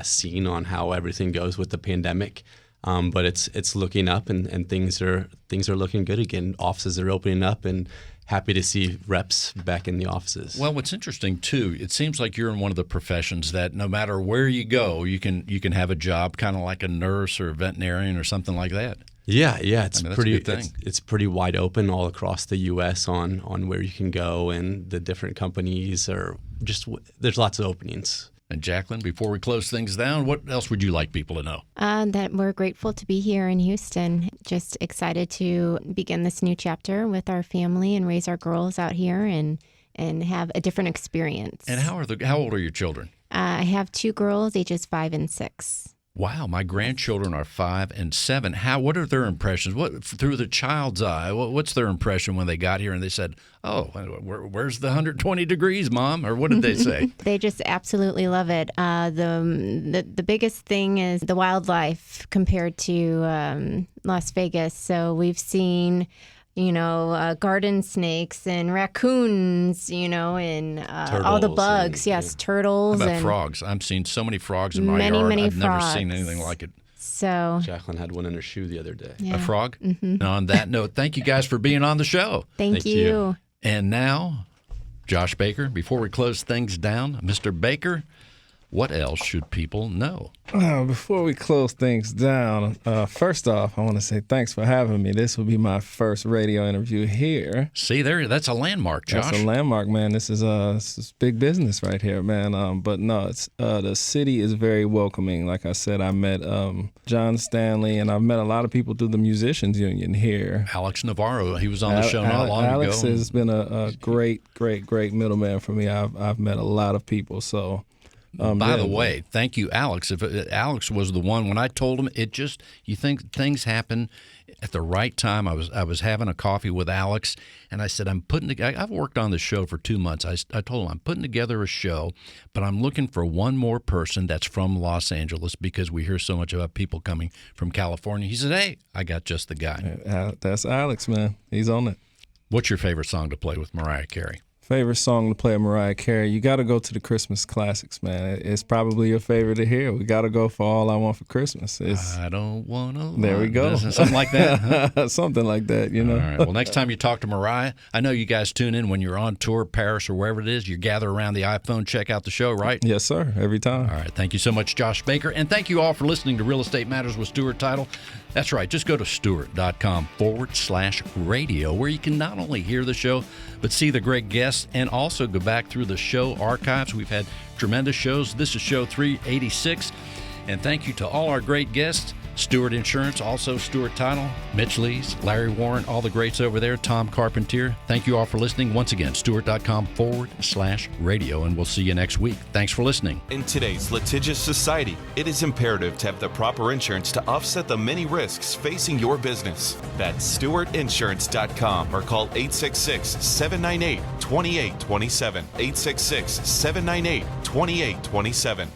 scene on how everything goes with the pandemic. But it's looking up, and things are looking good again. Offices are opening up, and happy to see reps back in the offices. Well, what's interesting too, it seems like you're in one of the professions that no matter where you go, you can have a job, kind of like a nurse or a veterinarian or something like that. Yeah, it's that's pretty. a good thing. It's pretty wide open all across the U.S. on where you can go, and the different companies are just there's lots of openings. And Jacqueline, before we close things down, what else would you like people to know? That we're grateful to be here in Houston. Just excited to begin this new chapter with our family and raise our girls out here and have a different experience. And how old are your children? I have 2 girls, ages 5 and 6. Wow, my grandchildren are 5 and 7. What are their impressions? What through the child's eye? What's their impression when they got here and they said, "Oh, where's the 120 degrees, Mom?" Or what did they say? They just absolutely love it. The biggest thing is the wildlife compared to Las Vegas. So we've seen, garden snakes and raccoons, and all the bugs. Yes, turtles. How about and frogs? I've seen so many frogs in my many, yard. many I've never frogs. seen anything like it. So Jacqueline had one in her shoe the other day. yeah. A frog? Mm-hmm. And on that note, thank you guys for being on the show. Thank you. And now, Josh Baker, before we close things down, Mr. Baker, what else should people know? Before we close things down, first off, I want to say thanks for having me. This will be my first radio interview here. See, that's a landmark, Josh. That's a landmark, man. This is big business right here, man. But no, it's the city is very welcoming. Like I said, I met John Stanley, and I've met a lot of people through the Musicians Union here. Alex Navarro, he was on the show not long Alex ago. has been a great middleman for me. I've met a lot of people, so. By the way, thank you, Alex. If Alex was the one, when I told him, you think things happen at the right time. I was having a coffee with Alex, and I said, I've worked on the show for 2 months. I told him I'm putting together a show, but I'm looking for one more person that's from Los Angeles because we hear so much about people coming from California. He said, hey, I got just the guy. That's Alex, man. He's on it. What's your favorite song to play with Mariah Carey? Favorite song to play of Mariah Carey? You got to go to the Christmas classics, man. It's probably your favorite to hear. We got to go for All I Want for Christmas. I don't want to. There we go. Something like that. Something like that, All right. Well, next time you talk to Mariah, I know you guys tune in when you're on tour, Paris or wherever it is. You gather around the iPhone, check out the show, right? Yes, sir. Every time. All right. Thank you so much, Josh Baker. And thank you all for listening to Real Estate Matters with Stewart Title. That's right. Just go to stewart.com/radio, where you can not only hear the show, but see the great guests and also go back through the show archives. We've had tremendous shows. This is show 386. And thank you to all our great guests. Stewart Insurance, also Stewart Title, Mitch Lees, Larry Warren, all the greats over there, Tom Carpentier. Thank you all for listening. Once again, stewart.com/radio, and we'll see you next week. Thanks for listening. In today's litigious society, it is imperative to have the proper insurance to offset the many risks facing your business. That's stewartinsurance.com or call 866-798-2827. 866-798-2827.